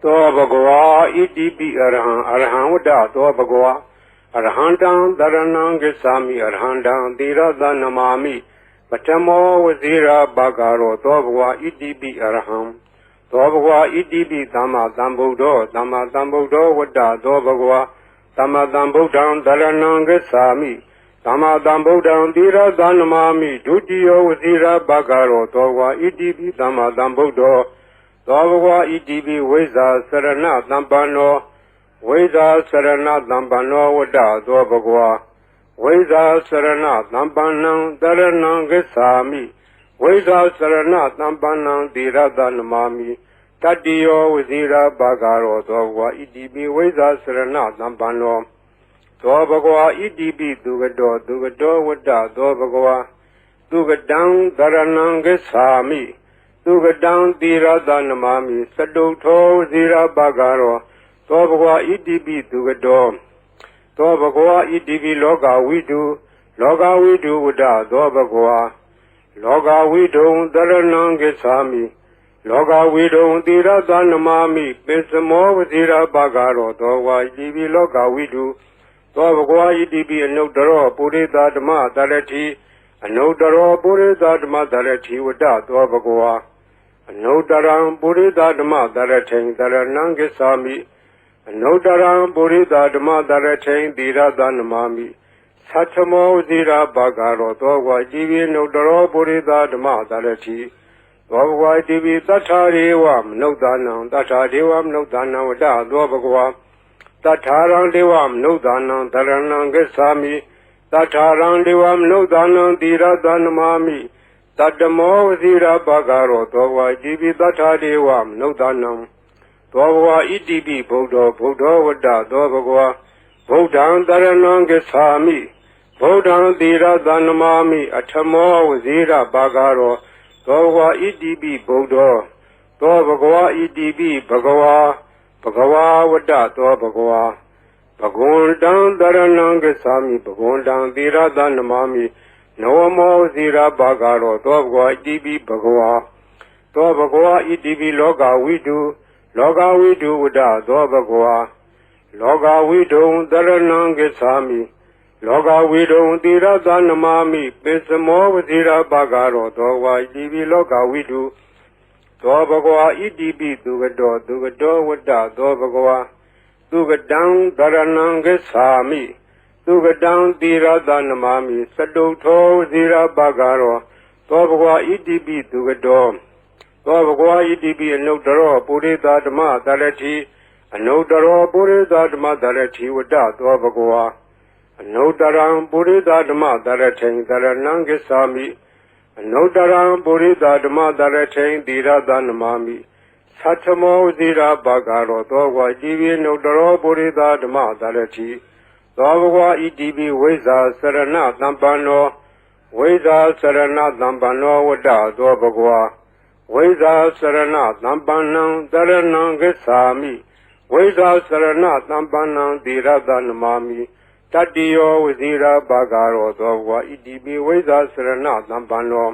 သောဘဂဝါဣတိပိအရဟံအရဟံဝတ္တသောဘဂဝါအရဟံတံတရဏံဂစ္ဆာမိအရဟံတံသီရသနမာမိပထမောဝဇိရာဘာဂရောသောဘဂဝါဣတိပိအရဟံသောဘဂဝါဣတိပိသမ္မာသမ္ဗုဒ္ဓောသမ္မာသမ္ဗုဒ္ဓောဝတ္တသောဘဂဝါသမ္မာသမ္ဗုဒ္ဓံတရဏံဂစ္ဆာမိသမ္မာသမ္ဗုဒ္ဓံသီရသနမာမိဒုတိယဝဇိရာဘာဂရောသောဘဂဝါဣတိပိသမ္မာသမ္ဗုဒ္ဓောသောဘဂဝါဣတိပိဝိဇ္ဇာစရဏသမ္ပန္နောဝိဇ္ဇာစရဏသမ္ပန္နောဝတ္တသောဘဂဝါဝိဇ္ဇာစရဏသမ္ပန္နံတရဏံဂစ္ဆာမိဝိဇ္ဇာစရဏသမ္ပန္နံသီရသနမာမိတတ္တိယောဝဇိရာဘာဂရောသောဘဂဝါဣတိပိဝိဇ္ဇာစရဏသမ္ပန္နောသောဘဂဝါဣတိပိသူကတောဝတ္တသောဘဂဝါသူကတံတရဏံဂစ္ဆာမိသူကတံသီရသနမာမိစတုထောဝဇိရာဘာဂရောသောဘဂဝါဣတိပိသူကတောသောဘဂဝါဣတိပိလောကဝိတုဝတ္တသောဘဂဝါလောကဝိတုံတရဏံဂစ္ဆာမိလောကဝိတုံသီရသနမာမိပိစမောဝဇိရာဘာဂရောသောဘဂဝါဣတိပိလောကဝိတုသောဘဂဝါဣတိပိအနုတ္တရောပုရိသဓမ္မတရတိအနုတ္တရောပုရိသဓမ္မတရတိဝတ္တသောဘဂဝါအနုတ္တရံပုရိသဓမ္မတရထိန်တရဏံဂစ္ဆာမိအနုတ္တရံပုရိသဓမ္မတရထိန်သီရသနမာမိသတ္ထမောဝဇိရာဘာဂရောသောဘဂဝါဣတိပိအနုတ္တရောပုရိသဓမ္မတရတိသောဘဂဝါဣတိပိသတ္ထာရေဝမနုဿာနံသတ္ထာဒေဝမနုဿာနံဝတ္တသောဘဂဝါသတ္ထာရံဒေဝမနုဿာနံတရဏံဂစ္ဆာမိသတ္ထာရံဒေဝမနုဿာနံသီရသနမာမိတတ္တမောဝဇိရာဘာဂရောသောဘဂဝါဣတိပိသတ္ထာဒေဝမနုဿာနံသောဘဂဝါဣတိပိဗုဒ္ဓောဝတ္တသောဘဂဝါဗုဒ္ဓံတရဏံဂစ္ဆာမိဗုဒ္ဓံသီရသနမာမိအထမောဝဇိရာဘာဂရောသောဘဂဝါဣတိပိဗုဒ္ဓောသောဘဂဝါဣတိပိဘဂဝါဝတ္တသောဘဂဝါဘဂဝန္တံတရဏံဂစ္ဆာမိဘဂဝန္တံသီရသနမာမိနဝမောဇိရာဘာဂရောသောဘဂဝါဣတိပိဘဂဝါသောဘဂဝါဣတိပိလောကဝိတုဝတ္တသောဘဂဝါလောကဝိတုံတရဏံဂစ္ဆာမိလောကဝိတုံသီရသနမာမိပိစမောဝဇိရာဘာဂရောသောဘဂဝါဣတိပိလောကဝိတုသောဘဂဝါဣတိပိသူကတောဝတ္တသောဘဂဝါသူကတံတရဏံဂစ္ဆာမိသူကတံသီရသနမာမိစတုထောဝဇိရာဘာဂရောသောဘဂဝါဣတိပိသူကတောသောဘဂဝါဣတိပိအနုတ္တရောပုရိသဓမ္မတရတိအနုတ္တရောပုရိသဓမ္မတရတိဝတ္တသောဘဂဝါအနုတ္တရံပုရိသဓမ္မတရထိန်တရဏံဂစ္ဆာမိအနုတ္တရံပုရိသဓမ္မတရထိန်သီရသနမာမိသတ္ထမောဝဇိရာဘာဂရောသောဘဂဝါဣတိပိအနုတ္တရောပုရိသဓမ္မတရတိသောဘဂဝါဣတိပိဝိဇ္ဇာစရဏသမ္ပန္နောဝိဇ္ဇာစရဏသမ္ပန္နောဝတ္တသောဘဂဝါဝိဇ္ဇာစရဏသမ္ပန္နံတရဏံဂစ္ဆာမိဝိဇ္ဇာစရဏသမ္ပန္နံသီရသနမာမိတတ္တိယောဝဇိရာဘာဂရောသောဘဂဝါဣတိပိဝိဇ္ဇာစရဏသမ္ပန္နော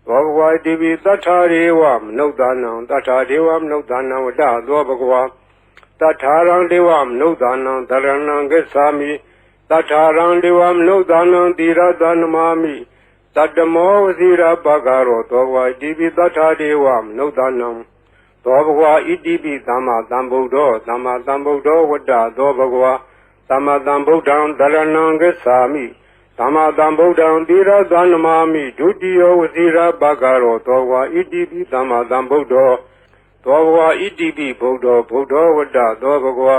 သောဘဂဝါဣတိပိသတ္ထာရေဝမနုဿာနံသတ္ထာဒေဝမနုဿာနံဝတ္တသောဘဂဝါသတ္ထာရံဒေဝမနုဿာနံတရဏံဂစ္ဆာမိသတ္ထာရံဒေဝမနုဿာနံသီရသနမာမိတတ္တမောဝဇိရာဘာဂရောသောဘဂဝါဣတိပိသတ္ထာဒေဝမနုဿာနံသောဘဂဝါဣတိပိသမ္မာသမ္ဗုဒ္ဓောဝတ္တသောဘဂဝါသမ္မာသမ္ဗုဒ္ဓံတရဏံဂစ္ဆာမိသမ္မာသမ္ဗုဒ္ဓံသီရသနမာမိဒုတိယဝဇိရာဘာဂရောသောဘဂဝါဣတိပိသမ္မာသမ္ဗုဒ္ဓောသောဘဂဝါဣတိပိဗုဒ္ဓောဝတ္တသောဘဂဝါ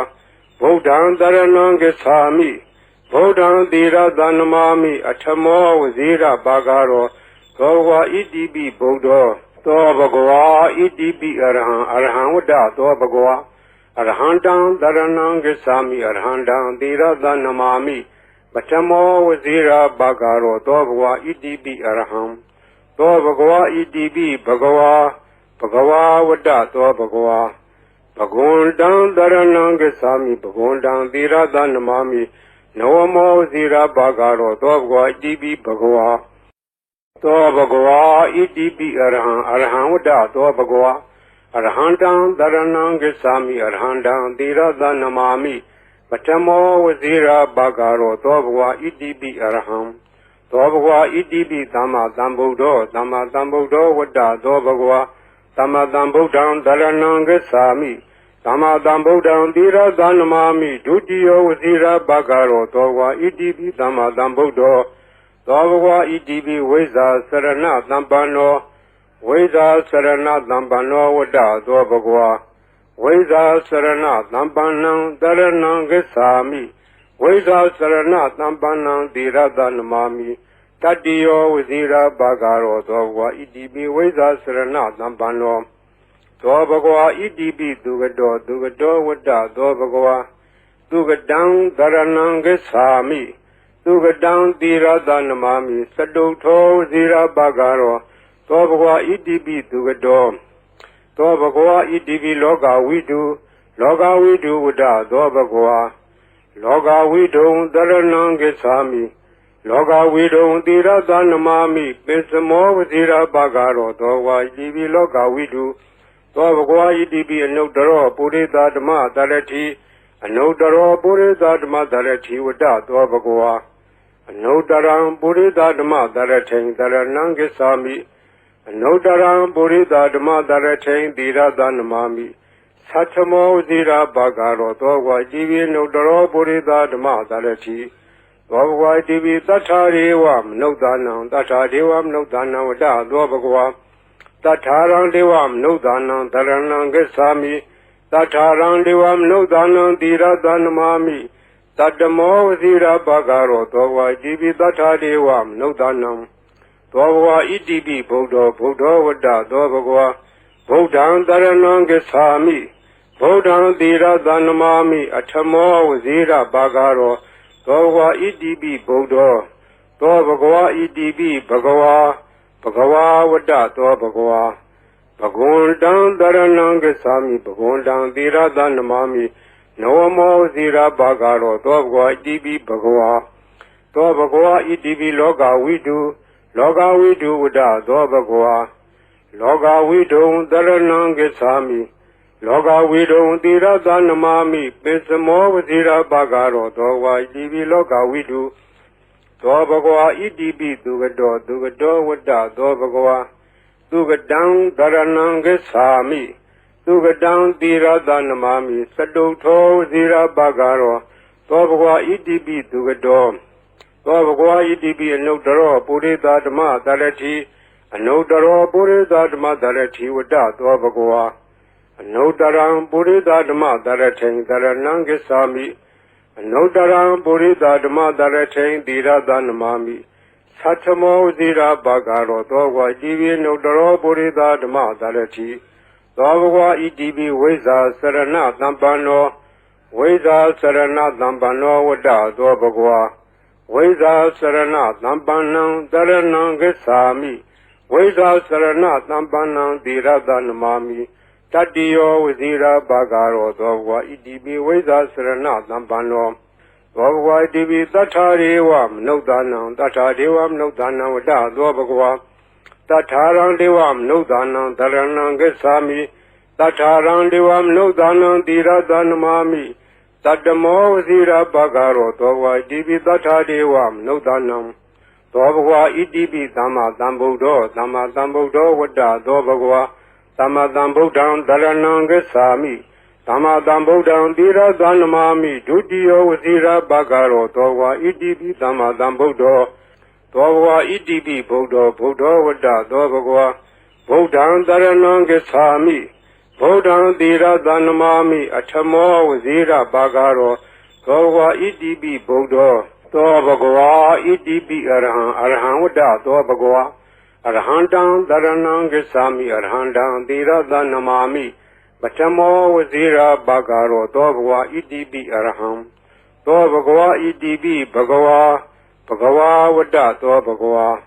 ဗုဒ္ဓံတရဏံဂစ္ဆာမိဗုဒ္ဓံသီရသနမာမိအထမောဝဇိရာဘာဂရောသောဘဂဝါဣတိပိဗုဒ္ဓောသောဘဂဝါဣတိပိအရဟံဝတ္တသောဘဂဝါအရဟံတံတရဏံဂစ္ဆာမိအရဟံတံသီရသနမာမိပထမောဝဇိရာဘာဂရောသောဘဂဝါဣတိပိအရဟံသောဘဂဝါဣတိပိဘဂဝါဝတ္တသောဘဂဝါဘဂဝန္တံတရဏံဂစ္ဆာမိဘဂဝန္တံသီရသနမာမိနဝမောဝဇိရာဘာဂရောသောဘဂဝါဣတိပိဘဂဝါသောဘဂဝါဣတိပိအရဟံဝတ္တသောဘဂဝါ Arhandam Dharanam Gacchami Arhandam Tirada Namami Patamo Vazira Bhagaro Dobhwa Idibi Arham Dobhwa Idibi Dhamma Dhambuddho Dhamma Dhambuddho Vada Dobhwa Dhamma Dhambuddham Dharanam Gacchami Dhamma Dhambuddham Tirada Namami Dutiyo Vazira Bhagaro Dobhwa Idibi Dhamma Dhambuddho Dobhwa Idibi Veza Sarana Dhampano Veda Sarana Dhampano Vada Dobhwa Veda Sarana Dhampanam Dharanam Gacchami Veda Sarana Dhampanam Tirada Namami Tatiyo Vazira Bhagaro Dobhwa Idibi Veda Sarana Dhampano Dobhwa Idibi Dugado Dugado Vada Dobhwa Dugadam Dharanam Gacchami Dugadam Tirada Namami Saduto Vazira Bhagaro Dobhwa Idibi Dugado Dobhwa Idibi Loga Vidu Vada Dobhwa Loga Vidu Dharanam Gacchami Loga Vidu Tirada Namami Pisamo Vazira Bhagaro Dobhwa Idibi Loga Vidu Dobhwa Idibi Anudaro Purita Dhamma Dharati Anudaro Purita Dhamma Dharati Vada Dobhwa Anudaram Purita Dhamma Dharati Dharanam Gacchami Anudaram Purita Dhamma Dharati Tirada Namami Satamo Vazira Bhagaro Dobhwa Idibi Anudaro Purita Dhamma Dharati Dobhwa Idibi Tatharivam Nudanam Tatharivam Nudanam Vada Dobhwa Tatharam Devam Nudanam Dharanam Gacchami Tatharam Devam Nudanam Tirada Namami Tatamo Vazira Bhagaro Dobhwa Idibi Tathadevam Nudanam Dobhwa Idibi Buddha Vada Dobhwa Buddham Dharanam Gacchami Buddham Tirada Namami Atamo Vazira Bhagaro Dobhwa Idibi Buddha Dobhwa Idibi Bhagava Vada Dobhwa Bhagundam Dharanam Gacchami Bhagundam Tirada Namami Nawamo Vazira Bhagaro Dobhwa Idibi Bhagava Dobhwa Idibi Loga Vidu Vada Dobhwa Loga Vidu Dharanam Gacchami Loga Vidu Tirada Namami Pisamo Vazira Bhagaro Dobhwa Idibi Loga Vidu Dobhwa Idibi Dugado Vada Dobhwa Dugadam Dharanam Gacchami Dugadam Tirada Namami Saduto Vazira Bhagaro Dobhwa Idibi Dugado Dobhwa Idibi Anudaro Purita Dhamma Dharati Anudaro Purita Dhamma Dharati Vada Dobhwa Anudaram Purita Dhamma Dharati Dharanam Gacchami Anudaram Purita Dhamma Dharati Tirada Namami Satamo Vazira Bhagaro Dobhwa Idibi Anudaro Purita Dhamma Dharati Dobhwa Idibi Veza Sarana Dhampano Veza Sarana Dhampano Vada Dobhwa Veza Sarana Dhampanam Dharanam Gacchami Veza Sarana Dhampanam Tirada Namami Tatiyo Vazira Bhagaro Dobhwa Idibi Veza Sarana Dhampano Dobhwa Idibi Tathadevam Nudanam Vada Dobhwa Tatharam Devam Nudanam Dharanam Gacchami Tatharam Devam Nudanam Tirada Namami Tatamo Vazira Bhagaro Dobhwa Idibi Tathadevam Nudanam Dobhwa Idibi Dhamma Dhambuddho Vada Dobhwa Dhamma Dhambuddham Dharanam Gacchami Dhamma Dhambuddham Tirada Namami Dutiyo Vazira Bhagaro Dobhwa Idibi Dhamma Dhambuddho Dobhwa Idibi Buddha Vada Dobhwa Buddham Dharanam Gacchami Buddham Tirada Namami Atamo Vazira Bhagaro Dobhwa Idibi Buddha Dobhwa Idibi Arham Vada Dobhwa Arhandam Dharanam Gacchami Arhandam Tirada Namami Patamo Vazira Bhagaro Dobhwa Idibi Arham Dobhwa Idibi Bhagava Vada Dobhwa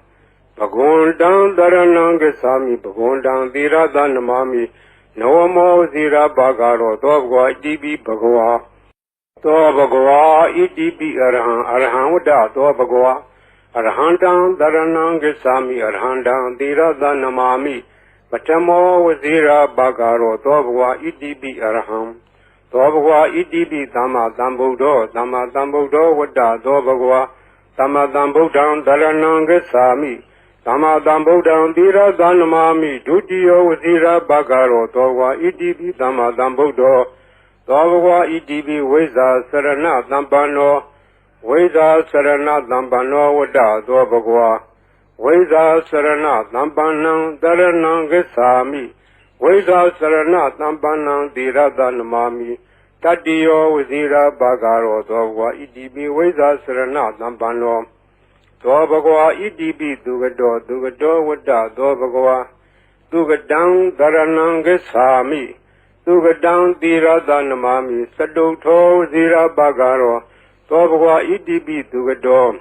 Bhagundam Dharanam Gacchami Bhagundam Tirada Namami Nawamo Vazira Bhagaro Dobhwa Idibi Bhagava Dobhwa Idibi Arham Vada Dobhwa Arhandam Dharanam Gacchami Arhandam Tirada Namami Patamo Vazira Bagaro Dobwa Idibi Araham Dobwa Idibi Dama Dambudo Wada Dobagwa Dama Dambudan Darananga Sami Dama Dambudan Dira Danamami Dudio Vazira Bagaro Dobwa Idibi Dama Dambudo Dobwa Idibi Weza Sarana Dambano Weza Sarana Dambano Wada Dobagwa Veza Sarana Dambanang Daranang Gesami Veza Sarana Dambanang Diradanamami Tadiyo Vazira Bagaro Dogwa Idibi Veza Sarana Dambano Dobagwa Idibi Dugado Wada Dobagwa Dugadang Daranang Gesami Dugadang Diradanamami Saduto Vazira Bagaro Dobagwa Idibi Dugado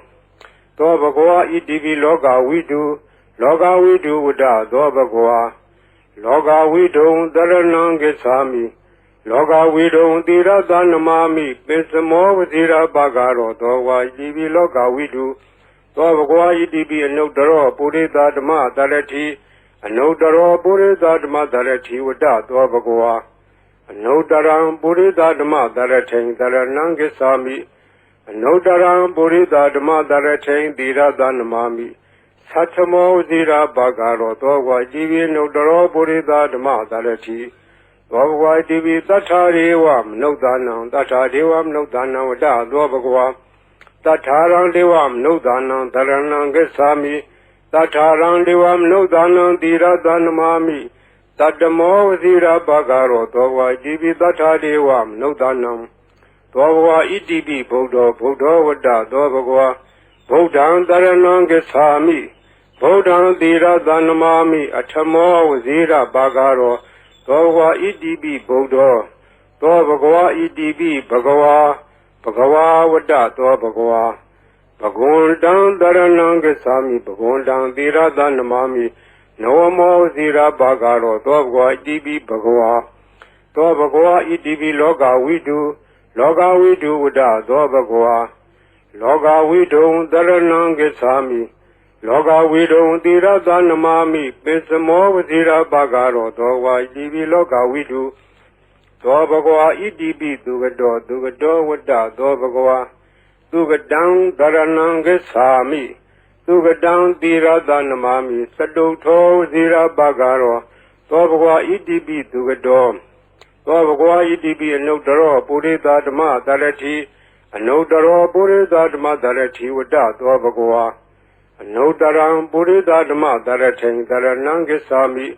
Dobagwa Idibi Loga Widu Wada Dobagwa Loga Widu Daranangesami Loga Widu Dira Danamami Pesamo Vazira Bagaro Dogwa Idibi Loga Widu Dobagwa Idibi Anodaro Purida Dama Darati Anodaro Purida Dama Darati Wada Dobagwa Anodaram Purida Dama Darati Daranangesami Anodaram Purida Dama Darate Dira Danamami Satamo Zira Bagaro Dogwa Divi Nodaro Purida Dama Darati Dogwa Divi Tatariwam Nodanam Tatariwam Nodanam Wada Dobagwa Tatarang Devam Nodanam Daranangesami Tatarang Devam Nodanam Dira Danamami Tatamo Zira Bagaro Dogwa Divi Tatariwam Nodanam Dobagwa Idibi Buddha Wada Dobagwa Buddhan Daranangesami Buddhan Dira Danamami Atamo Vazira Bagaro Dobagwa Idibi Buddha Dobagwa Idibi Bhagawa Wada Dobagwa Bhagundan Daranangesami Bhagundan Dira Danamami Nawamo Vazira Bagaro Dobagwa Idibi Bhagawa Dobagwa Idibi Loga Widu Loga Widu Wada Dobagwa Loga Widu Daranangesami Loga Widu Dira Danamami Pesamo Vazira Bagaro Dogwa Idibi Loga Widu Dobagwa Idibi Dugado Wada Dobagwa Dugadang Daranangesami Dugadang Dira Danamami Saduto Vazira Bagaro Dobagwa Idibi Dugado Dobagwa Idibi Anodaro Purida Dama Darati Anodaro Purida Dama Darati Wada Dobagwa Anodaram Purida Dama Darati Daranangesami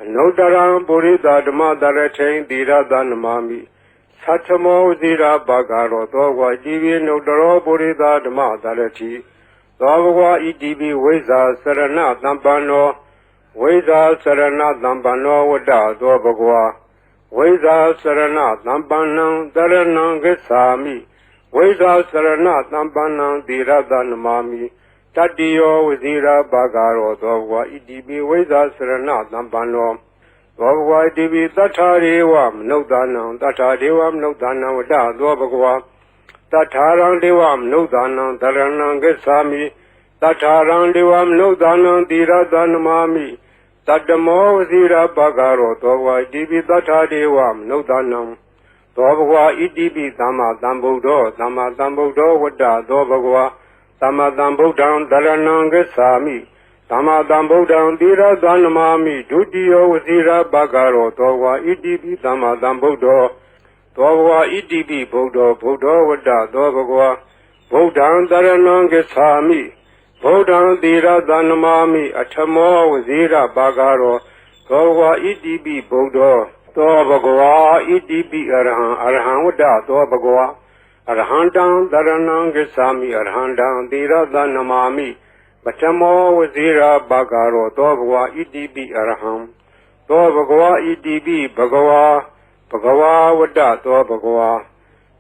Anodaram Purida Dama Darati Dira Danamami Satamo Zira Bagaro Dogwa Idibi Anodaro Purida Dama Darati Dobagwa Idibi Veza Sarana Dambano Wada Dobagwa Veza Sarana Dambanang Daranangesami Veza Sarana Dambanang Dira Danamami Tadiyo Vazira Bagaro Dogwa Idibi Veza Sarana Dambano Dogwa Idibi Tatariwam Nodanam Wada Dobagwa Tatarang Devam Nodanam Daranangesami Tatarang Devam Nodanam Dira Danamami Tadamo Vazira Bagaro Dogwa Idibi Tatariwam Nodanam Dobagwa Idibi Dama Dambudo Wada Dobagwa Dama Dambudan Daranangesami Dama Dambudan Dira Danamami Dudio Vazira Bagaro Dogwa Idibi Dama Dambudo Dobagwa Idibi Buddha Wada Dobagwa Buddhan Daranangesami Buddhan Dira Danamami Atamo Vazira Bagaro Dobagwa Idibi Buddha Dobagwa Idibi Arhan Wada Dobagwa Arhandang Daranangesami Arhandang Dira Danamami Batamo Vazira Bagaro Dobagwa Idibi Arham Dobagwa Idibi Bhagawa Wada Dobagwa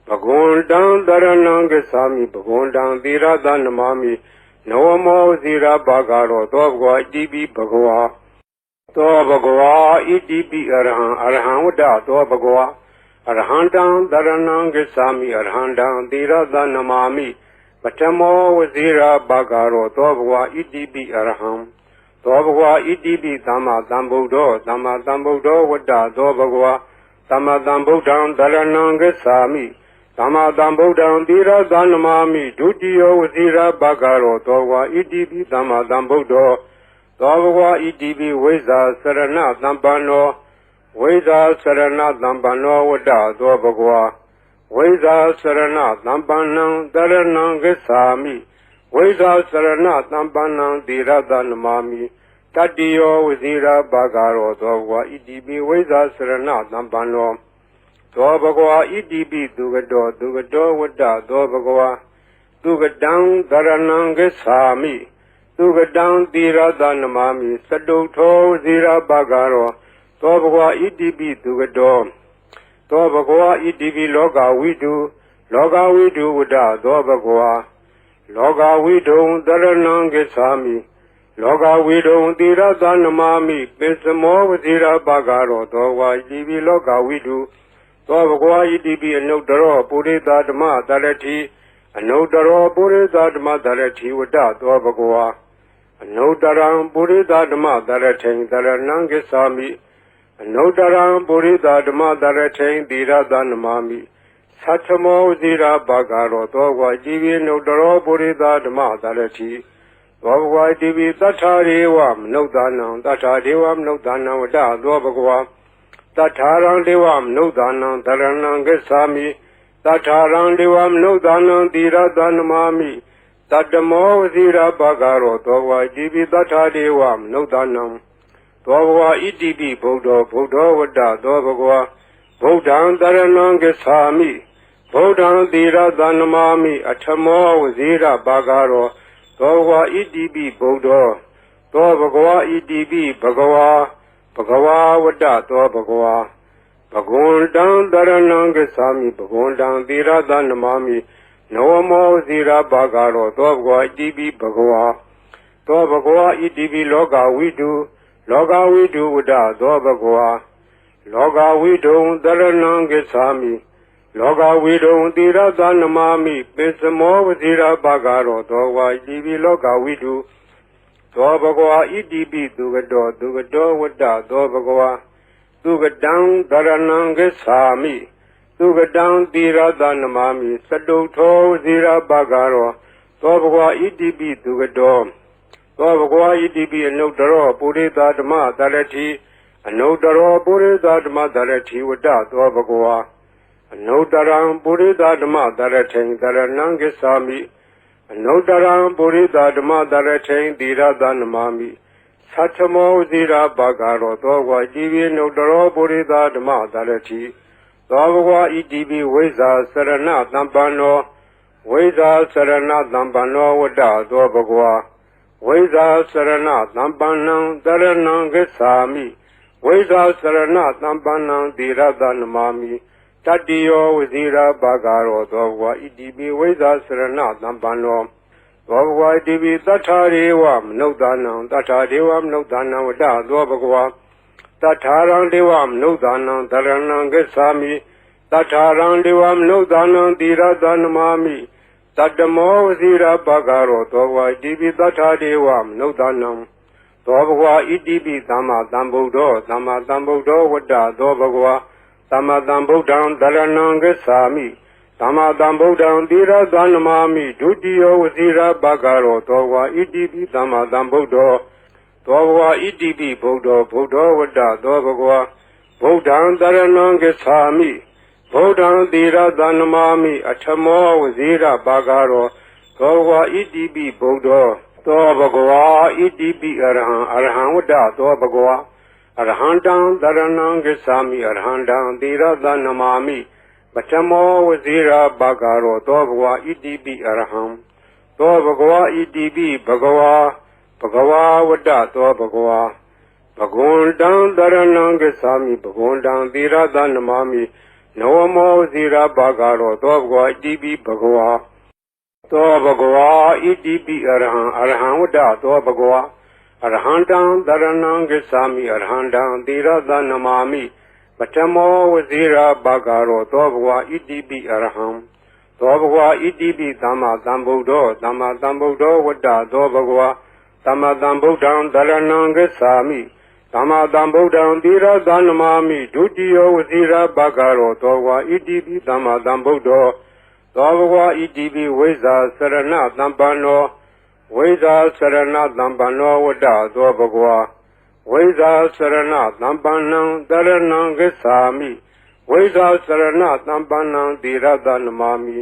Bhagundang Daranangesami Bhagundang Dira Danamami Nawamo Vazira Bagaro Dobagwa Idibi Bhagawa Dobagwa Idibi Arhan Wada Dobagwa Arhandang Daranangesami Arhandang Dira Danamami Batamo Vazira Bagaro Dobagwa Idibi Arham သောဘဂဝါဣတိပိသမ္မာသမ္ဗုဒ္ဓောသမ္မာသမ္ဗုဒ္ဓောဝတ္တသောဘဂဝါသမ္မာသမ္ဗုဒ္ဓံတရဏံဂစ္ဆာမိသမ္မာသမ္ဗုဒ္ဓံသီရသနမာမိဒုတိယဝစီရဘဂရောသောဘဂဝါဣတိပိသမ္မာသမ္ဗုဒ္ဓောသောဘဂဝါဣတိပိဝိဇ္ဇာစရဏသမ္ပန္နောဝိဇ္ဇာစရဏသမ္ပန္နောဝတ္တသောဘဂဝါဝိဇ္ဇာစရဏသမ္ပန္နံတရဏံဂစ္ဆာမိဝိဇ္ဇာစရဏသမ္ပန္နံသီရသနမာမိတတ္တိယောဝစီရဘဂရောသောဘဂဝါဣတိပိဝိဇ္ဇာစရဏသမ္ပန္နောသောဘဂဝါဣတိပိသူကတောဝတ္တသောဘဂဝါသူကတံတရဏံဂစ္ဆာမိသူကတံသီရသနမာမိစတုထောဝစီရဘဂရောသောဘဂဝါဣတိပိသူကတောသောဘဂဝါဣတိပိလောကဝိတုဝတ္တသောဘဂဝါလောကဝိတုံတရဏံဂစ္ဆာမိလောကဝိတုံသီရသနမာမိပိစမောဝစီရဘဂရောသောဘဂဝါဣတိပိလောကဝိတုသောဘဂဝါဣတိပိအနုတ္တရောပုရိသဓမ္မတရတိအနုတ္တရောပုရိသဓမ္မတရတိဝတ္တသောဘဂဝါအနုတ္တရံပုရိသဓမ္မတရထိန်တရဏံဂစ္ဆာမိအနုတ္တရံပုရိသဓမ္မတရထိန်သီရသနမာမိသတ္ထမောဇိရာဘဂရောသောဘဂဝါဣတိပိအနုတ္တရောပုရိသဓမ္မတရတိသောဘဂဝါဣတိပိသတ္ထာရေဝမနုဿာနံသတ္ထာဒေဝမနုဿာနံဝတ္တသောဘဂဝါတထာရံဒေဝမနုဿာနံတရဏံဂစ္ဆာမိတထာရံဒေဝမနုဿာနံသီရသနမာမိတတ္တမောဝစီရဘဂရောသောဘဂဝါဣတိပိတထာဒေဝမနုဿာနံသောဘဂဝါဣတိပိဗုဒ္ဓောဝတ္တသောဘဂဝါဗုဒ္ဓံတရဏံဂစ္ဆာမိဗုဒ္ဓံသီရသနမာမိအထမောဝစီရဘဂရောသောဘဂဝါဣတိပိဗုဒ္ဓောသောဘဂဝါဣတိပိဘဂဝါဝတ္တသောဘဂဝါဘဂဝန္တံတရဏံဂစ္ဆာမိဘဂဝန္တံသီရသနမာမိနဝမောဇိရာဘဂရောသောဘဂဝါဣတိပိဘဂဝါသောဘဂဝါဣတိပိလောကဝိတုဝတ္တသောဘဂဝါလောကဝိတုံတရဏံဂစ္ဆာမိလောကဝိတုံသီရသနမာမိပိစမောဝဇိရာဘဂရောသောဘဂဝါဣတိပိလောကဝိတုသောဘဂဝါဣတိပိသူကတောဝတ္တသောဘဂဝါသူကတံတရဏံဂစ္ဆာမိသူကတံသီရသနမာမိစတုထောဝစီရဘဂရောသောဘဂဝါဣတိပိသူကတောသောဘဂဝါဣတိပိအနုတ္တရောပုရိသဓမ္မတရတိအနုတ္တရောပုရိသဓမ္မတရတိဝတ္တသောဘဂဝါအနုတ္တရံပုရိသဓမ္မတရထိန်တရဏံဂစ္ဆာမိအနုတ္တရံပုရိသဓမ္မတရထိန်သီရသနမာမိသတ္ထမောဇိရာဘဂရောသောဘဂဝါဣတိပိအနုတ္တရောပုရိသဓမ္မတရတိသောဘဂဝါဣတိပိဝိဇ္ဇာစရဏသမ္ပန္နောဝိဇ္ဇာစရဏသမ္ပန္နောဝတ္တသောဘဂဝါဝိဇ္ဇာစရဏသမ္ပန္နံတရဏံဂစ္ဆာမိဝိဇ္ဇာစရဏသမ္ပန္နံသီရသနမာမိတတ္တိယောဝစီရဘဂရောသောဘဂဝါဣတိပိဝိဇ္ဇာစရဏသမ္ပန္နောသောဘဂဝါဣတိပိသတ္ထာရေဝမနုဿာနံသတ္ထာဒေဝမနုဿာနံဝတ္တသောဘဂဝါတထာရံဒေဝမနုဿာနံတရဏံဂစ္ဆာမိတထာရံဒေဝမနုဿာနံသီရသနမာမိတတ္တမောဝစီရဘဂရောသောဘဂဝါဣတိပိသတ္ထာဒေဝမနုဿာနံသောဘဂဝါဣတိပိသမ္မာသမ္ဗုဒ္ဓောဝတ္တသောဘဂဝါသမ္မာသမ္ဗုဒ္ဓံတရဏံဂစ္ဆာမိသမ္မာသမ္ဗုဒ္ဓံသီရသနမာမိဒုတိယဝစီရဘဂရောသောဘဂဝါဣတိပိသမ္မာသမ္ဗုဒ္ဓောသောဘဂဝါဣတိပိဗုဒ္ဓောဝတ္တသောဘဂဝါဗုဒ္ဓံတရဏံဂစ္ဆာမိဗုဒ္ဓံသီရသနမာမိအထမောဝစီရဘဂရောသောဘဂဝါဣတိပိဗုဒ္ဓောသောဘဂဝါဣတိပိအရဟံဝတ္တသောဘဂဝါအရဟံတံတရဏံဂစ္ဆာမိအရဟံတံသီရသနမာမိပထမောဝစီရဘဂရောသောဘဂဝါဣတိပိအရဟံသောဘဂဝါဣတိပိဘဂဝါဝတ္တသောဘဂဝါဘဂဝန္တံတရဏံဂစ္ဆာမိဘဂဝန္တံသီရသနမာမိနဝမောဝစီရဘဂရောသောဘဂဝါဣတိပိဘဂဝါသောဘဂဝါဣတိပိအရဟံဝတ္တသောဘဂဝါအရဟံတံတရဏံဂစ္ဆာမိအရဟံတံသီရသနမာမိပထမောဝစီရဘဂရောသောဘဂဝါဣတိပိအရဟံသောဘဂဝါဣတိပိသမ္မာသမ္ဗုဒ္ဓောဝတ္တသောဘဂဝါ သမ္မာသမ္ဗုဒ္ဓံသရဏံဂစ္ဆာမိသမ္မာသမ္ဗုဒ္ဓံသီရသနမာမိဒုတိယဝစီရဘဂရောသောဝါဣတိပိသမ္မာသမ္ဗုဒ္ဓောသောဘဂဝါဣတိပိဝိဇ္ဇာစရဏသမ္ပန္နောဝိဇ္ဇာစရဏသမ္ပန္နောဝတ္တသောဘဂဝါဝိဇ္ဇာစရဏသမ္ပန္နံသရဏံဂစ္ဆာမိဝိဇ္ဇာစရဏသမ္ပန္နံသီရသနမာမိ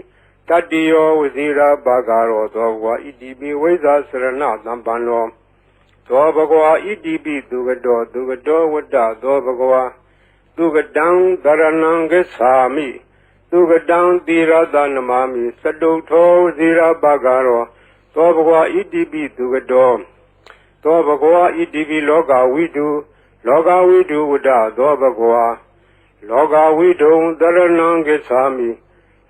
တတ္တိယောဝစီရဘဂရောသောဘဂဝါဣတိပိဝိဇ္ဇာစရဏသမ္ပန္နောသောဘဂဝါဣတိပိသူကတောဝတ္တသောဘဂဝါသူကတံသရဏံဂစ္ဆာမိသူကတံသီရသနမာမိစတုထောဝစီရဘဂရောသောဘဂဝါဣတိပိသူကတောသောဘဂဝါဣတိပိလောကဝိတုဝတ္တသောဘဂဝါလောကဝိတုံသရဏံဂစ္ဆာမိ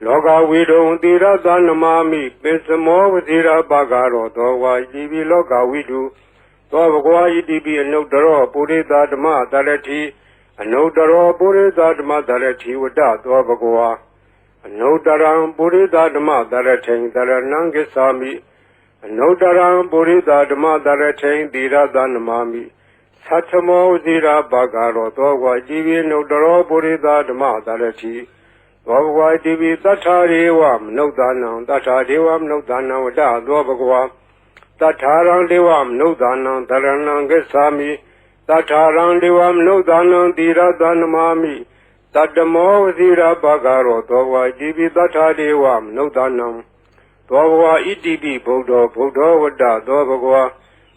လောကဝိတုံသီရသနမာမိပိစမောဝစီရဘဂရောသောဝါဣတိပိလောကဝိတုသောဘဂဝါဣတိပိအနုတ္တရောပုရိသဓမ္မသရတိအနုတ္တရောပုရိသဓမ္မသရတိဝတ္တသောဘဂဝါအနုတ္တရံပုရိသဓမ္မသရထိန်သရဏံဂစ္ဆာမိအနုတ္တရံပုရိသဓမ္မသရထိန်သီရသနမာမိသတ္ထမောဝစီရဘဂရောသောဝါဣတိပိအနုတ္တရောပုရိသဓမ္မသရတိသောဘဂဝါဣတိပိသတ္ထာရေဝမနုဿာနံသတ္ထာဒေဝမနုဿာနံဝတ္တသောဘဂဝါတထာရံဒေဝမနုဿာနံသရဏံဂစ္ဆာမိတထာရံဒေဝမနုဿာနံသီရသနမာမိတတ္တမောဝစီရဘဂရောသောဝါဣတိပိတထာဒေဝမနုဿာနံသောဘဂဝါဣတိပိဗုဒ္ဓောဝတ္တသောဘဂဝါ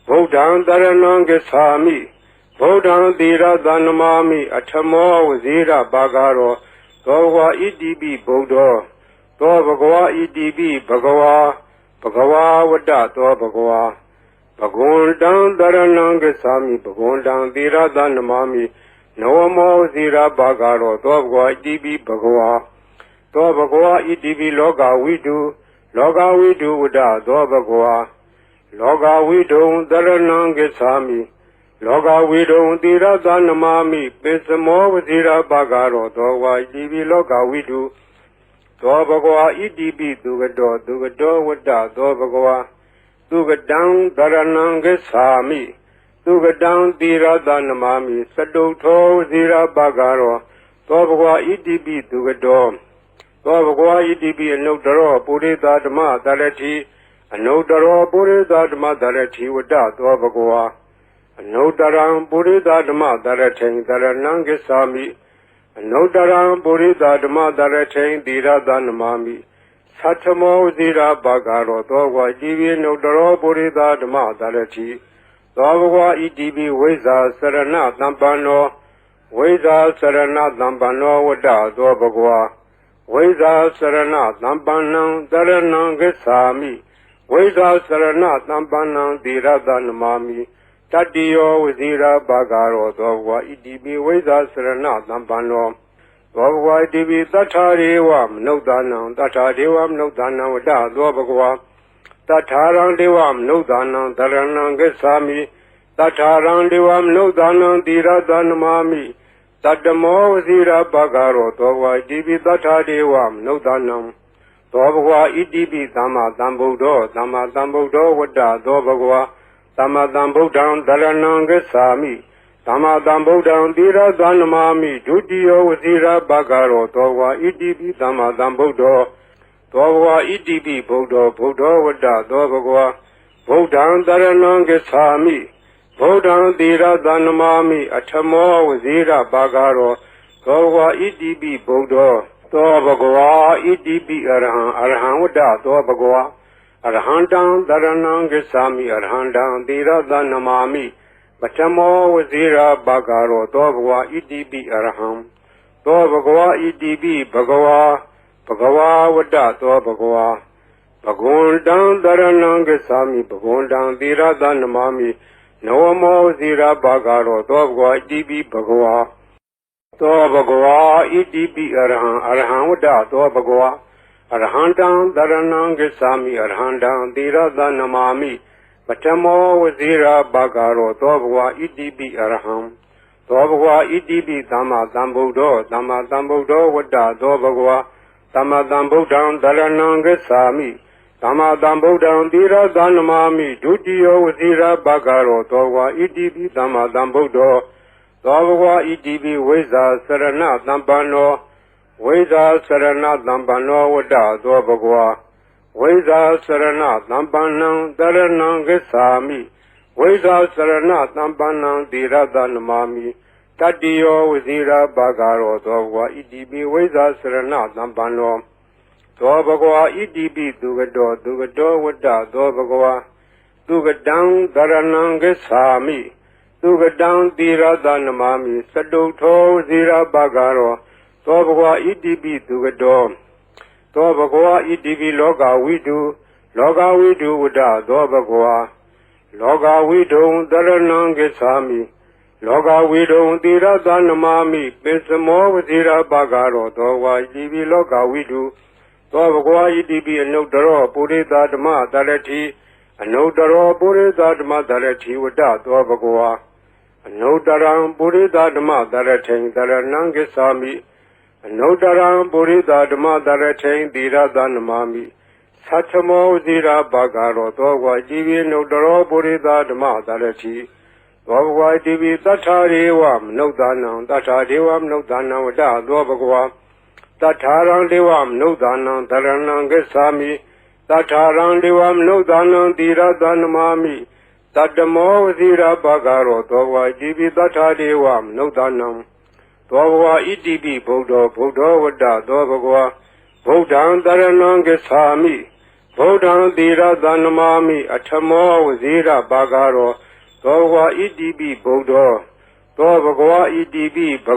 ဗုဒ္ဓံသရဏံဂစ္ဆာမိဗုဒ္ဓံသီရသနမာမိအထမောဝစီရဘဂရောသောဘဂဝါဣတိပိဗုဒ္ဓောသောဘဂဝါဣတိပိဘဂဝါဝတ္တသောဘဂဝါဘဂဝန္တံသရဏံဂစ္ဆာမိဘဂဝန္တံသီရသနမာမိနဝမောဇိရဘဂရောသောဘဂဝါဣတိပိဘဂဝါသောဘဂဝါဣတိပိလောကဝိတုဝတ္တသောဘဂဝါလောကဝိတုံသရဏံဂစ္ဆာမိလောကဝိတုံသီရသနမာမိပိစမောဝဇိရဘဂရောသောဘဂဝါဣတိပိလောကဝိတုသောဘဂဝါဣတိပိသူကတောဝတ္တသောဘဂဝါသူကတံသရဏံဂစ္ဆာမိသူကတံသီရသနမာမိစတုထောဇိရဘဂရောသောဘဂဝါဣတိပိသူကတောသောဘဂဝါဣတိပိအနုတ္တရောပုရိသဓမ္မသရတိအနုတ္တရောပုရိသဓမ္မသရတိဝတ္တသောဘဂဝါအနုတ္တရံပုရိသဓမ္မသရထိန်သရဏံဂစ္ဆာမိအနုတ္တရံပုရိသဓမ္မသရထိန်သီရသနမာမိသတ္ထမောဇိရဘဂရောသောဝါဣတိပိအနုတ္တရောပုရိသဓမ္မသရတိသောဘဂဝါဣတိပိဝိဇ္ဇာစရဏသမ္ပန္နောဝိဇ္ဇာစရဏသမ္ပန္နောဝတ္တသောဘဂဝါဝိဇ္ဇာစရဏသမ္ပန္နံသရဏံဂစ္ဆာမိဝိဇ္ဇာစရဏသမ္ပန္နံသီရသနမာမိတတ္တိယောဝစီရဘဂရောသောဘဂဝါဣတိပိဝိဇ္ဇာစရဏသမ္ပန္နောသောဘဂဝါဣတိပိသတ္ထာရေဝမနုဿာနံသတ္ထာဒေဝမနုဿာနံဝတ္တသောဘဂဝါတထာရံဒေဝမနုဿာနံသရဏံဂစ္ဆာမိတထာရံဒေဝမနုဿာနံသီရသနမာမိတတ္တမောဝစီရဘဂရောသောဘဂဝါဣတိပိတထာဒေဝမနုဿာနံသောဘဂဝါဣတိပိသမ္မာသမ္ဗုဒ္ဓောဝတ္တသောဘဂဝါသမ္မာသမ္ဗုဒ္ဓံသရဏံဂစ္ဆာမိသမ္မာသမ္ဗုဒ္ဓံသီရသနမာမိဒုတိယဝစီရဘဂရောသောဘဂဝါဣတိပိသမ္မာသမ္ဗုဒ္ဓောသောဘဂဝါဣတိပိဗုဒ္ဓောဝတ္တသောဘဂဝါဗုဒ္ဓံသရဏံဂစ္ဆာမိဗုဒ္ဓံသီရသနမာမိအထမောဝစီရဘဂရောသောဘဂဝါဣတိပိဗုဒ္ဓောသောဘဂဝါဣတိပိအရဟံဝတ္တသောဘဂဝါအရဟံတံသရဏံဂစ္ဆာမိအရဟံတံသီရသနမာမိပထမောဝစီရဘဂရောသောဘဂဝါဣတိပိအရဟံသောဘဂဝါဣတိပိဘဂဝါဝတ္တသောဘဂဝါဘဂဝန္တံသရဏံဂစ္ဆာမိဘဂဝန္တံသီရသနမာမိနဝမောဝစီရဘဂရောသောဘဂဝါဣတိပိဘဂဝါသောဘဂဝါဣတိပိအရဟံဝတ္တသောဘဂဝါအရဟံတံသရဏံဂစ္ဆာမိအရဟံတံသီရသနမာမိပထမောဝစီရဘဂရောသောဘဂဝါဣတိပိအရဟံသောဘဂဝါဣတိပိသမ္မာသမ္ဗုဒ္ဓောဝတ္တသောဘဂဝါသမ္မာသမ္ဗုဒ္ဓံသရဏံဂစ္ဆာမိ သမ္မာသမ္ဗုဒ္ဓံသီရသနမာမိဒုတိယဝစီရဘဂရောသောဝါဣတိပိသမ္မာသမ္ဗုဒ္ဓောသောဘဂဝါဣတိပိဝိဇ္ဇာစရဏသမ္ပန္နောဝိဇ္ဇာစရဏသမ္ပန္နောဝတ္တသောဘဂဝါဝိဇ္ဇာစရဏသမ္ပန္နံတရဏံဂစ္ဆာမိဝိဇ္ဇာစရဏသမ္ပန္နံသီရသနမာမိတတ္တိယောဝစီရဘဂရောသောဘဂဝါဣတိပိဝိဇ္ဇာစရဏသမ္ပန္နောသောဘဂဝါဣတိပိသူကတောဝတ္တသောဘဂဝါသူကတံဒရဏံဂစ္ဆာမိသူကတံသီရသနမာမိစတုထောဇီရဘဂရောသောဘဂဝါဣတိပိသူကတောသောဘဂဝါဣတိပိလောကဝိတုဝတ္တသောဘဂဝါလောကဝိတုံဒရဏံဂစ္ဆာမိလောကဝိတုံသီရသနမာမိပိစမောဝဇီရဘဂရောသောဝါဣတိပိလောကဝိတုသောဘဂဝါဣတိပိအနုတ္တရောပုရိသဓမ္မတရတိအနုတ္တရောပုရိသဓမ္မတရတိဝတ္တသောဘဂဝါအနုတ္တရံပုရိသဓမ္မတရထိန်တရဏံဂစ္ဆာမိအနုတ္တရံပုရိသဓမ္မတရထိန်သီရသနမာမိသတ္ထမောဇိရာဘဂရောသောဝါကြည်ပြီးနုတ္တရောပုရိသဓမ္မတရတိသောဘဂဝါကြည်ပြီးတထာရေဝမနုဿာနံတထာဒေဝမနုဿာနံဝတ္တသောဘဂဝါတထာရံဒေဝမနုဿာနံတရဏံဂစ္ဆာမိတထာရံဒေဝမနုဿာနံသီရသနမာမိတတ္တမောဝစီရဘဂရောသောဝါကြည်ပြီးတထာဒေဝမနုဿာနံသောဘဂဝါဣတိပိဗုဒ္ဓောဝတ္တသောဘဂဝါဗုဒ္ဓံတရဏံဂစ္ဆာမိဗုဒ္ဓံသီရသနမာမိအထမောဝစီရဘဂရောသောဘဂဝါဣတိပိဗုဒ္ဓောသောဘဂဝါဣတိပိဘ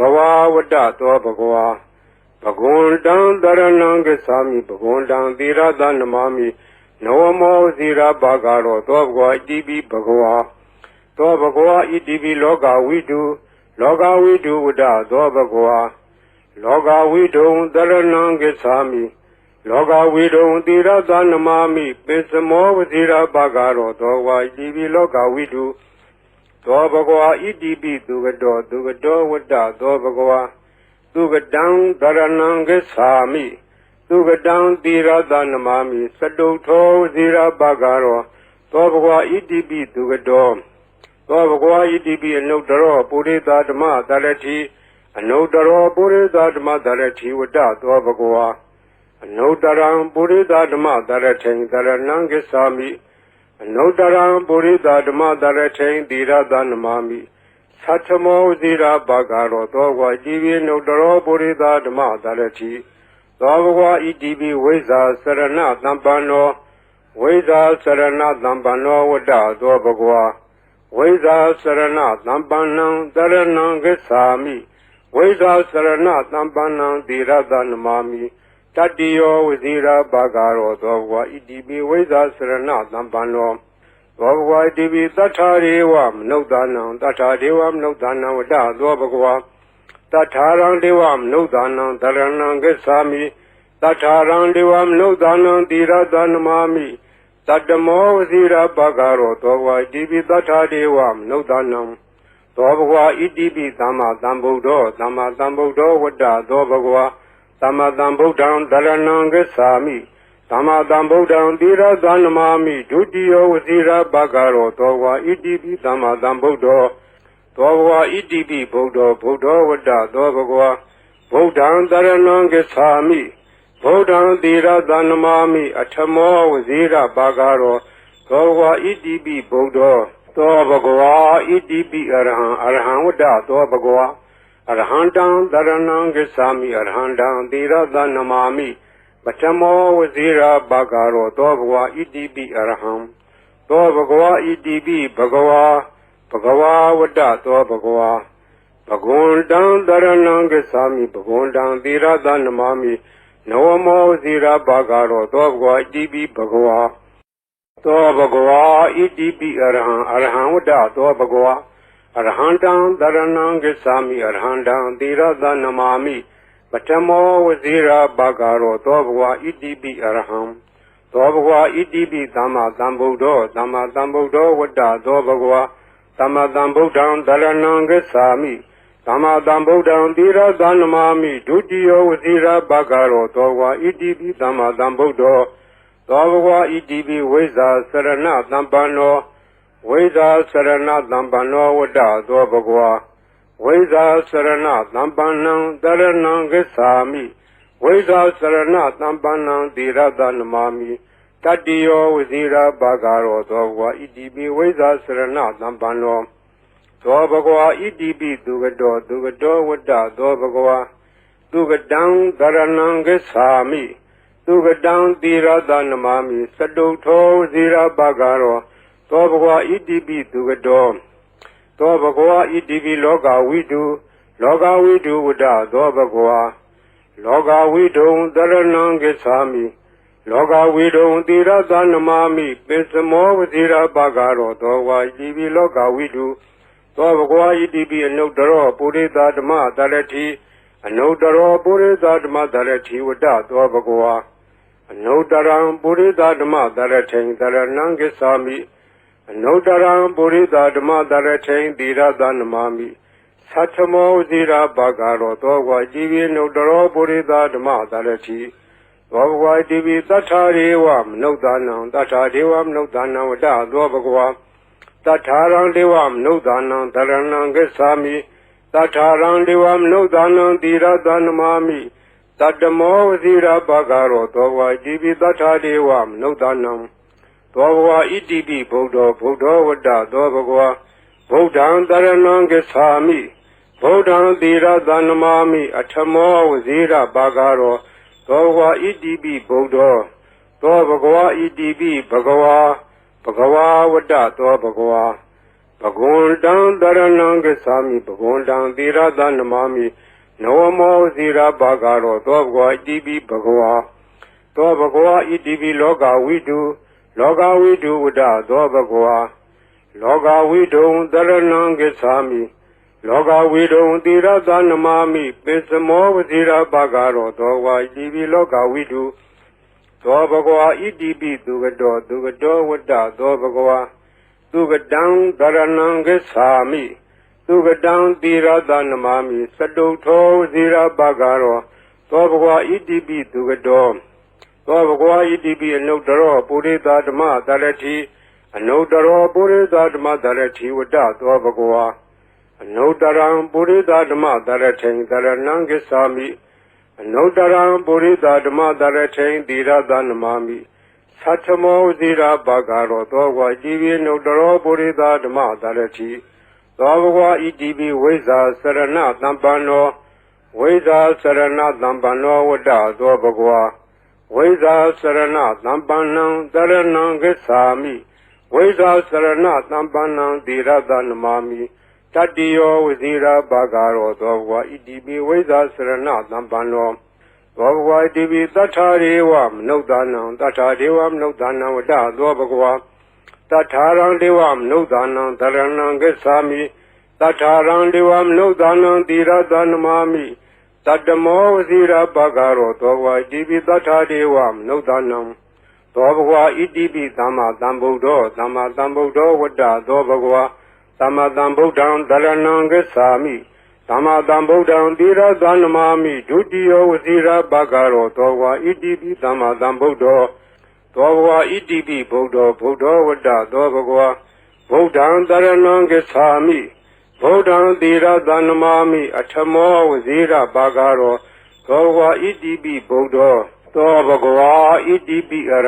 ဂဝါဝတ္တသောဘဂဝါဘဂဝန္တံတရဏံဂစ္ဆာမိဘဂဝန္တံသီရသနမာမိနဝမောဇီရဘဂရောသောဘဂဝါဣတိပိဘဂဝါသောဘဂဝါဣတိပိလောကဝိတုဝတ္တသောဘဂဝါလောကဝိတုံတရဏံဂစ္ဆာမိလောကဝိတုံသီရသနမာမိပိစမောဝဇီရဘဂရောသောဝါဣတိပိလောကဝိတုသောဘဂဝါဣတိပိသူကတောဝတ္တသောဘဂဝါသူကတံဒရဏံဂစ္ဆာမိသူကတံသီရသနမာမိစတုထောဇီရဘဂရောသောဘဂဝါဣတိပိသူကတောသောဘဂဝါဣတိပိအနုတ္တရောပုရိသဓမ္မတရတိအနုတ္တရောပုရိသဓမ္မတရတိဝတ္တသောဘဂဝါအနုတ္တရံပုရိသဓမ္မတရထိန်တရဏံဂစ္ဆာမိအနုတ္တရံပုရိသဓမ္မတရထိန်သီရသနမာမိသတ္ထမောဇိရာဘဂရောသောဝါကြည်ပြီးနုတ္တရောပုရိသဓမ္မတရတိသောဘဂဝါဣတိပိဝိဇ္ဇာစရဏသမ္ပန္နောဝိဇ္ဇာစရဏသမ္ပန္နောဝတ္တသောဘဂဝါဝိဇ္ဇာစရဏသမ္ပန္နံတရဏံဂစ္ဆာမိဝိဇ္ဇာစရဏသမ္ပန္နံသီရသနမာမိတတ္တိယောဝစီရဘဂရောသောဘဂဝါဣတိပိဝိဇ္ဇာစရဏသမ္ပန္နောသောဘဂဝါဣတိပိတထာရေဝမနုဿာနံတထာဒေဝမနုဿာနံဝတ္တသောဘဂဝါတထာရံဒေဝမနုဿာနံတရဏံဂစ္ဆာမိတထာရံဒေဝမနုဿာနံသီရသနမာမိတတ္တမောဝစီရဘဂရောသောဘဂဝါဣတိပိတထာဒေဝမနုဿာနံသောဘဂဝါဣတိပိသမ္မာသမ္ဗုဒ္ဓောဝတ္တသောဘဂဝါသမ္မာသမ္ဗုဒ္ဓံတရဏံဂစ္ဆာမိသမ္မာသမ္ဗုဒ္ဓံသီရသနမာမိဒုတိယဝစီရဘဂရောသောဘဂဝါဣတိပိသမ္မာသမ္ဗုဒ္ဓောသောဘဂဝါဣတိပိဗုဒ္ဓောဝတ္တသောဘဂဝါဗုဒ္ဓံတရဏံဂစ္ဆာမိဗုဒ္ဓံသီရသနမာမိအထမောဝစီရဘဂရောသောဘဂဝါဣတိပိဗုဒ္ဓောသောဘဂဝါဣတိပိအရဟံဝတ္တသောဘဂဝါအရဟံတံတရဏံဂစ္ဆာမိအရဟံတံသီရသနမာမိပထမောဝစီရဘဂရောသောဘဂဝါဣတိပိအရဟံသောဘဂဝါဣတိပိဘဂဝါဝတ္တသောဘဂဝါဘဂဝန္တံတရဏံဂစ္ဆာမိဘဂဝန္တံသီရသနမာမိနဝမောဝစီရဘဂရောသောဘဂဝါဣတိပိဘဂဝါသောဘဂဝါဣတိပိအရဟံဝတ္တသောဘဂဝါအရဟံတံတရဏံဂစ္ဆာမိအရဟံတံသီရသနမာမိပထမောဝစီရဘဂရောသောဘဂဝါဣတိပိအရဟံသောဘဂဝါဣတိပိသမ္မာသမ္ဗုဒ္ဓောဝတ္တသောဘဂဝါသမ္မာသမ္ဗုဒ္ဓံတရဏံဂစ္ဆာမိတ သမ္မာသမ္ဗုဒ္ဓံသီရသနမာမိဒုတိယဝစီရဘဂရောသောဝါဣတိပိသမ္မာသမ္ဗုဒ္ဓောသောဘဂဝါဣတိပိဝိဇ္ဇာစရဏသမ္ပန္နောဝိဇ္ဇာစရဏသမ္ပန္နောဝတ္တသောဘဂဝါဝိဇ္ဇာစရဏသမ္ပန္နံတရဏံဂစ္ဆာမိဝိဇ္ဇာစရဏသမ္ပန္နံသီရသနမာမိတတ္တိယောဝစီရဘဂရောသောဘဂဝါဣတိပိဝိဇ္ဇာစရဏသမ္ပန္နောသောဘဂဝါဣတိပိသူကတောဝတ္တသောဘဂဝါသူကတံသရဏံဂစ္ဆာမိသူကတံသီရသနမာမိစတုထောဇီရဘဂရောသောဘဂဝါဣတိပိသူကတောသောဘဂဝါဣတိပိလောကဝိတုဝတ္တသောဘဂဝါလောကဝိတုံသရဏံဂစ္ဆာမိလောကဝိတုံသီရသနမာမိပိစမောဝဇီရဘဂရောသောဘဂဝါဣတိပိလောကဝိတုသောဘဂဝါဣတိပိအနုတ္တရောပုရိသဓမ္မတရတိအနုတ္တရောပုရိသဓမ္မတရတိဝတ္တသောဘဂဝါအနုတ္တရံပုရိသဓမ္မတရထိန်တရဏံဂစ္ဆာမိအနုတ္တရံပုရိသဓမ္မတရထိန်သီရသနမာမိသတ္ထမောဇိရာဘဂရောသောဘဂဝါဣတိပိအနုတ္တရောပုရိသဓမ္မတရတိသောဘဂဝါဣတိပိသတ္ထာရေဝမနုဿာနံသတ္ထာဒေဝမနုဿာနံဝတ္တသောဘဂဝါတထာရံဒေဝမနုဿာနံတရဏံဂစ္ဆာမိတထာရံဒေဝမနုဿာနံသီရသနမာမိတတ္တမောဝစီရဘဂရောသောဘဝဣတိပိတထာဒေဝမနုဿာနံသောဘဝဣတိပိဗုဒ္ဓောဝတ္တသောဘဂဝါဗုဒ္ဓံတရဏံဂစ္ဆာမိဗုဒ္ဓံသီရသနမာမိအထမောဝစီရဘဂရောသောဘဂဝဣတိပိဗုဒ္ဓောသောဘဂဝါဣတိပိဘဂဝါဘဂဝါဝတ္တသောဘဂဝါဘဂဝန္တံတရဏံဂစ္ဆာမိဘဂဝန္တံသီရသနမာမိနဝမောဇီရဘဂရောသောဘဂဝါဣတိပိဘဂဝါသောဘဂဝါဣတိပိလောကဝိတုဝတ္တသောဘဂဝါလောကဝိတုံတရဏံဂစ္ဆာမိလောကဝိတုံသီရသနမာမိပိစမောဝဇီရဘဂရောသောဘဂဝါဣတိပိလောကဝိတုသောဘဂဝါဣတိပိသူကတောဝတ္တသောဘဂဝါသူကတံသရဏံဂစ္ဆာမိသူကတံသီရသနမာမိစတုထောဇီရဘဂရောသောဘဂဝါဣတိပိသူကတောသောဘဂဝါဣတိပိအနုတ္တရောပုရိသဓမ္မတရတိအနုတ္တရောပုရိသဓမ္မတရတိဝတ္တသောဘဂဝါအနုတ္တရံပုရိသဓမ္မတရထိန်တရဏံဂစ္ဆာမိအနုတ္တရံပုရိသဓမ္မတရထိန်သီရသနမာမိသတ္ထမောဇိရာဘဂရောသောဘဂဝါဣတိပိအနုတ္တရောပုရိသဓမ္မတရတိသောဘဂဝါဣတိပိဝိဇ္ဇာစရဏသမ္ပန္နောဝိဇ္ဇာစရဏသမ္ပန္နောဝတ္တသောဘဂဝါဝိဇ္ဇာစရဏသမ္ပန္နံတရဏံဂစ္ဆာမိဝိဇ္ဇာစရဏသမ္ပန္နံသီရသနမာမိတတ္တိယောဝစီရဘဂရောသောဘဂဝါဣတိပိဝိဇ္ဇာစရဏသမ္ပန္နောသောဘဂဝါဣတိပိသတ္ထာရေဝမနုဿာနံသတ္ထာဒေဝမနုဿာနံဝတ္တသောဘဂဝါတထာရံဒေဝမနုဿာနံသရဏံဂစ္ဆာမိတထာရံဒေဝမနုဿာနံသီရသနမာမိတတ္တမောဝစီရဘဂရောသောဘဂဝါဣတိပိသတ္ထာဒေဝမနုဿာနံသောဘဂဝါဣတိပိသမ္မာသမ္ဗုဒ္ဓောဝတ္တသောဘဂဝါသမ္မာသမ္ဗုဒ္ဓံတရဏံဂစ္ဆာမိသမ္မာသမ္ဗုဒ္ဓံသီရသနမာမိဒုတိယဝစီရဘဂရောသောဘဂဝါဣတိပိသမ္မာသမ္ဗုဒ္ဓောသောဘဂဝါဣတိပိဗုဒ္ဓောဝတ္တသောဘဂဝါဗုဒ္ဓံတရဏံဂစ္ဆာမိဗုဒ္ဓံသီရသနမာမိအထမောဝစီရဘဂရောသောဘဂဝါဣတိပိဗုဒ္ဓောသောဘဂဝါဣတိပိအရ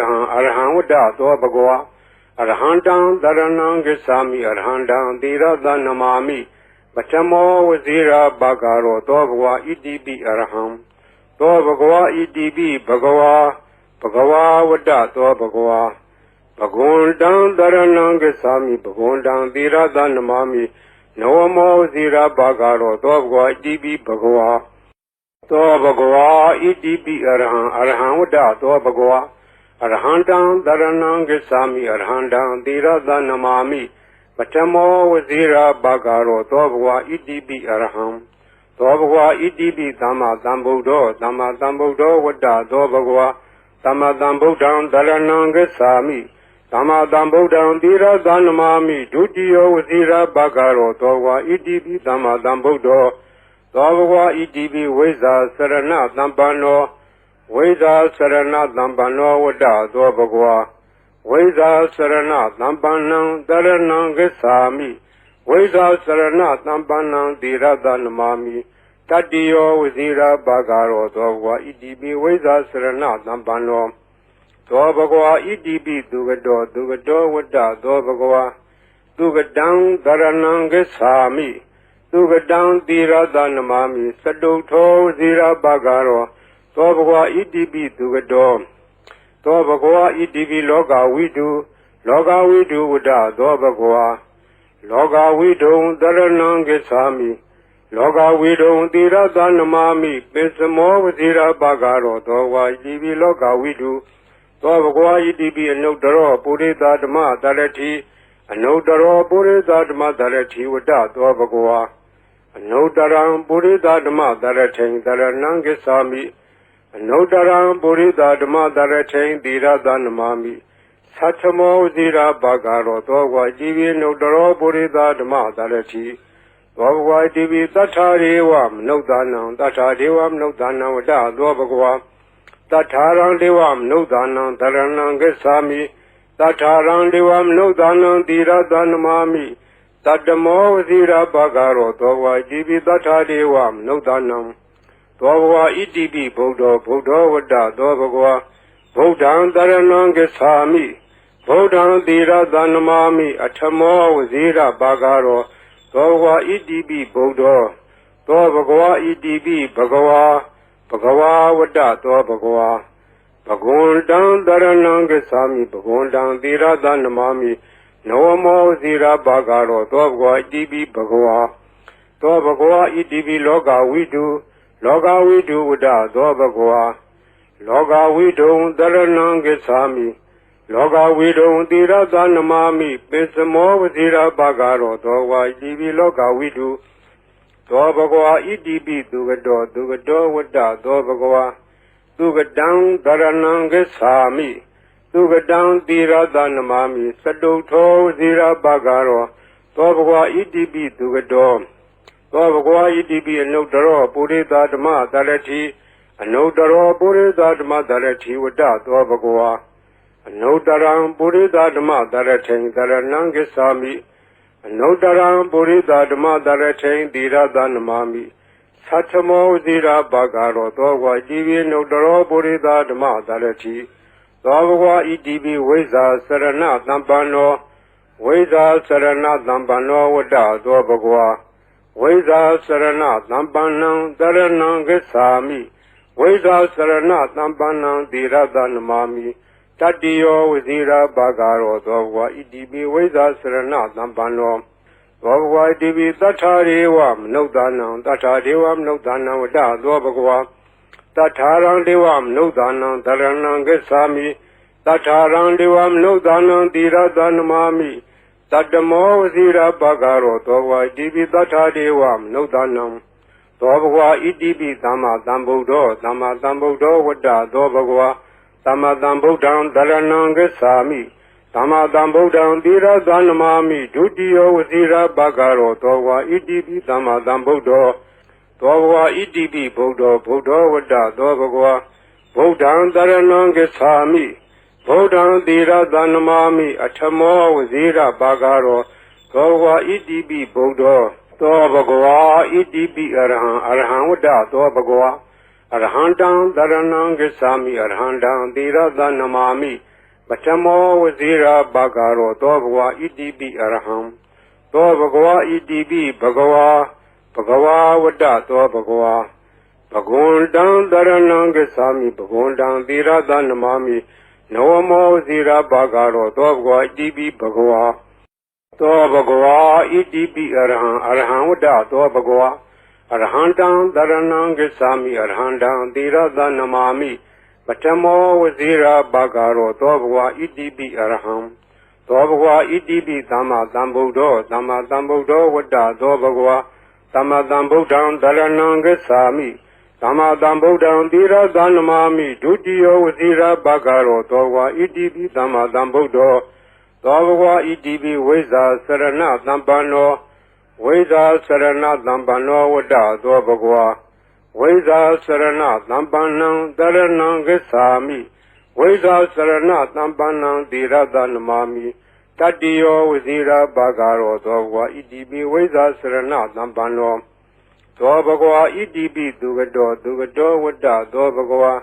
ဟံဝတ္တသောဘဂဝါအရဟံတံတရဏံဂစ္ဆာမိအရဟံတံသီရသနမာမိပထမောဝဇိရာဘဂရောသောဘဂဝါဣတိပိအရဟံသောဘဂဝါဣတိပိဘဂဝါဝတ္တသောဘဂဝါဘဂဝန္တံတရဏံဂစ္ဆာမိဘဂဝန္တံသီရသနမာမိနဝမောဝဇိရာဘဂရောသောဘဂဝါဣတိပိဘဂဝါသောဘဂဝါဣတိပိအရဟံဝတ္တသောဘဂဝါအရဟံတံတရဏံဂစ္ဆာမိအရဟံတံသီရသနမာမိပထမောဝဇိရာဘဂရောသောဘဂဝါဣတိပိအရဟံသောဘဂဝါဣတိပိသမ္မာသမ္ဗုဒ္ဓောဝတ္တသောဘဂဝါသမ္မာသမ္ဗုဒ္ဓံတရဏံဂစ္ဆာမိသမ္မာသမ္ဗုဒ္ဓံသီရသနမာမိဒုတိယဝဇိရာဘဂရောသောဘဂဝါဣတိပိသမ္မာသမ္ဗုဒ္ဓော သောဘဂဝါဣတိပိဝိဇ္ဇာစရဏသမ္ပန္နောဝိဇ္ဇာစရဏသမ္ပန္နောဝတ္တသောဘဂဝါဝိဇ္ဇာစရဏသမ္ပန္နံတရဏံဂစ္ဆာမိဝိဇ္ဇာစရဏသမ္ပန္နံတိရတနမာမိတတ္တိယောဝဇိရာဘာဂရောသောဘဂဝါဣတိပိဝိဇ္ဇာစရဏသမ္ပန္နောသောဘဂဝါဣတိပိသူကတောဝတ္တသောဘဂဝါသူကတံတရဏံဂစ္ဆာမိသူကတံတိရတနမာမိစတုထောဝဇိရာဘာဂရောသောဘဂဝါဣတိပိသူကတောသောဘဂဝါဣတိပိလောကဝိတုလောကဝိတုဝတ္တသောဘဂဝါလောကဝိတုံတရဏံဂစ္ဆာမိလောကဝိတုံတိရတနမာမိပိစမောဝဇိရာဘာဂရောသောဝါဣတိပိလောကဝိတုသောဘဂဝါဣတိပိအနုတ္တရောပုရိသဓမ္မတရတိအနုတ္တရောပုရိသဓမ္မတရတိဝတ္တသောဘဂဝါအနုတ္တရံပုရိသဓမ္မတရထိန်တရဏံဂစ္ဆာမိအနုတ္တရံပုရိသဓမ္မတရထိန်တိရတနမာမိသတ္ထမောဝဇိရာဘာဂရောသောဝါဣတိပိအနုတ္တရောပုရိသဓမ္မတရတိသောဘဂဝါဣတိပိသတ္ထာရေဝမနုဿာနံသတ္ထာဒေဝမနုဿာနံဝတ္တသောဘဂဝါတထာရံဒေဝမနုဿာနံတရဏံဂစ္ဆာမိတထာရံဒေဝမနုဿာနံတိရတနမာမိတတ္တမောဝဇိရာဘာဂရောသောဝါဣတိပိတထာဒေဝမနုဿာနံသောဘဂဝါဣတိပိဗုဒ္ဓောဝတ္တသောဘဂဝါဗုဒ္ဓံတရဏံဂစ္ဆာမိဗုဒ္ဓံတိရတနမာမိအထမောဝဇိရာဘာဂရောသောဘဂဝါဣတိပိဗုဒ္ဓောသောဘဂဝါဣတိပိဘဂဝါဝတ္တသောဘဂဝါဘဂဝန္တံတရဏံဂစ္ဆာမိဘဂဝန္တံတိရတနမာမိနဝမောဇိရာဘာဂရောသောဘဂဝါဣတိပိဘဂဝါသောဘဂဝါဣတိပိလောကဝိတုလောကဝိတုဝတ္တသောဘဂဝါလောကဝိတုံတရဏံဂစ္ဆာမိလောကဝိတုံတိရတနမာမိပိစမောဝဇိရာဘာဂရောသောဝါဣတိပိလောကဝိတုသောဘဂဝါဣတိပိသူကတောဝတ္တသောဘဂဝါသူကတံတရဏံဂစ္ဆာမိသူကတံတိရတနမာမိစတုထောဝဇိရာဘာဂရောသောဘဂဝါဣတိပိသူကတောသောဘဂဝါဣတိပိအနုတ္တရောပုရိသဓမ္မတရတိအနုတ္တရောပုရိသဓမ္မတရတိဝတ္တသောဘဂဝါအနုတ္တရံပုရိသဓမ္မတရထိန်တရဏံဂစ္ဆာမိအနုတ္တရံပုရိသဓမ္မတရထိန်တိရတနမာမိသတ္ထမောဝဇိရာဘာဂရောသောဝါဣတိပိအနုတ္တရောပုရိသဓမ္မတရတိသောဘဂဝါဣတိပိဝိဇ္ဇာစရဏသမ္ပန္နောဝိဇ္ဇာစရဏသမ္ပန္နောဝတ္တသောဘဂဝါဝိဇ္ဇာစရဏသမ္ပန္နံတရဏံဂစ္ဆာမိဝိဇ္ဇာစရဏသမ္ပန္နံတိရတနမာမိတတ္တိယောဝဇိရာဘာဂရောသောဘဂဝါဣတိပိဝိဇ္ဇာစရဏသမ္ပန္နောသောဘဂဝါဣတိပိသတ္ထာရေဝမနုဿာနံသတ္ထာဒေဝမနုဿာနံဝတ္တသောဘဂဝါတထာရံဒေဝမနုဿာနံတရဏံဂစ္ဆာမိတထာရံဒေဝမနုဿာနံတိရတနမာမိတတ္တမောဝဇိရာဘာဂရောသောဘဂဝါဣတိပိသတ္ထာဒေဝမနုဿာနံသောဘဂဝါဣတိပိသမ္မာသမ္ဗုဒ္ဓောဝတ္တသောဘဂဝါသမ္မာသမ္ဗုဒ္ဓံတရဏံဂစ္ဆာမိသမ္မာသမ္ဗုဒ္ဓံတိရတနမာမိဒုတိယောဝဇိရာဘာဂရောသောဘဂဝါဣတိပိသမ္မာသမ္ဗုဒ္ဓောသောဘဂဝါဣတိပိဗုဒ္ဓောဝတ္တသောဘဂဝါဗုဒ္ဓံတရဏံဂစ္ဆာမိဗုဒ္ဓံတိရတနမာမိအထမောဝဇိရာဘာဂရောသောဘဂဝါဣတိပိဗုဒ္ဓောသောဘဂဝါဣတိပိအရဟံဝတ္တသောဘဂဝါအရဟံတံတရဏံဂစ္ဆာမိအရဟံတံတိရတနမာမိပထမောဝဇိရာဘာဂရောသောဘဂဝါဣတိပိအရဟံသောဘဂဝါဣတိပိဘဂဝါဝတ္တသောဘဂဝါဘဂဝန္တံတရဏံဂစ္ဆာမိဘဂဝန္တံတိရတနမာမိနဝမောဝဇိရာဘာဂရောသောဘဂဝါဣတိပိဘဂဝါသောဘဂဝါဣတိပိအရဟံဝတ္တသောဘဂဝါအရဟံတံတရဏံဂစ္ဆာမိအရဟံတံတိရတနမာမိပထမောဝဇိရာဘာဂရောသောဘဂဝါဣတိပိအရဟံသောဘဂဝါဣတိပိသမ္မာသမ္ဗုဒ္ဓောဝတ္တသောဘဂဝါသမ္မာသမ္ဗုဒ္ဓံတရဏံဂစ္ဆာမိသမ္မာသမ္ဗုဒ္ဓံတိရတနမာမိဒုတိယောဝဇိရာဘာဂရောသောဘဂဝါဣတိပိသမ္မာသမ္ဗုဒ္ဓောသောဘဂဝါဣတိပိဝိဇ္ဇာစရဏသမ္ပန္နောဝ ဝိဇာစရဏသံပန္နောဝတ္တသောဘဂဝါဝိဇာစရဏသံပန္နံတရဏံဂစ္ဆာမိဝိဇာစရဏသံပန္နံသီရသနမာမိတတ္တိယောဝဇိရာဘာဂရောသောဘဂဝါဣတိပိဝိဇာစရဏသံပန္နောသောဘဂဝါဣတိပိသူကတောဝတ္တသောဘဂဝါ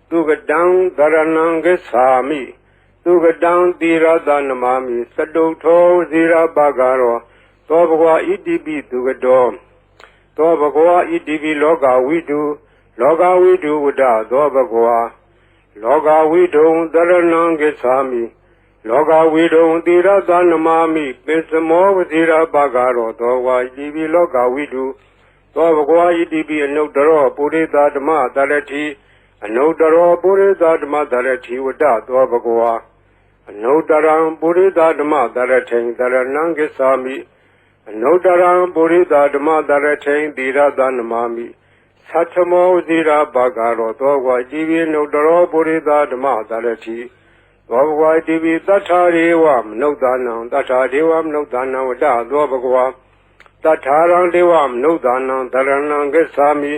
သူကတံတရဏံဂစ္ဆာမိသူကတံသီရသနမာမိစတုထောဝဇိရာဘာဂရောသောဘဂဝါဣတိပိသူကတောသောဘဂဝါဣတိပိလောကဝိတုဝတ္တသောဘဂဝါလောကဝိတုံတရဏံဂစ္ဆာမိလောကဝိတုံသီရသနမာမိပိစမောဝဇိရာဘာဂရောသောဝါဣတိပိလောကဝိတုသောဘဂဝါဣတိပိအနုတ္တရောပုရိသဓမ္မတရတိအနုတ္တရောပုရိသဓမ္မတရတိဝတ္တသောဘဂဝါအနုတ္တရံပုရိသဓမ္မတရထိန်တရဏံဂစ္ဆာမိအနုတ္တရံပုရိသဓမ္မတရထိန်သီရသနမာမိသတ္ထမောဝဇိရာဘာဂရောသောဝါဣတိပိအနုတ္တရောပုရိသဓမ္မတရတိသောဘဂဝါဣတိပိသတ္ထာရေဝမနုဿာနံသတ္ထာဒေဝမနုဿာနံဝတ္တသောဘဂဝါသတ္ထာရံဒေဝမနုဿာနံတရဏံဂစ္ဆာမိ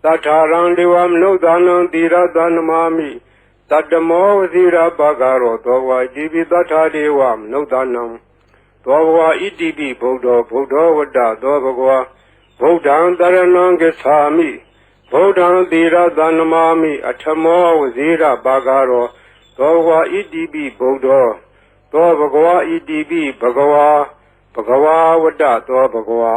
သတ္ထာရံဒေဝမနုဿာနံသီရသနမာမိတတ္တမောဝဇိရာဘာဂရောသောဝါဣတိပိသတ္ထာဒေဝမနုဿာနံသောဘဂဝါဣတိပိဗုဒ္ဓောဝတ္တသောဘဂဝါဗုဒ္ဓံတရဏံဂစ္ဆာမိဗုဒ္ဓံသီရသနမာမိအထမောဝဇိရာဘာဂရောသောဘဂဝါဣတိပိဗုဒ္ဓောသောဘဂဝါဣတိပိဘဂဝါဝတ္တသောဘဂဝါ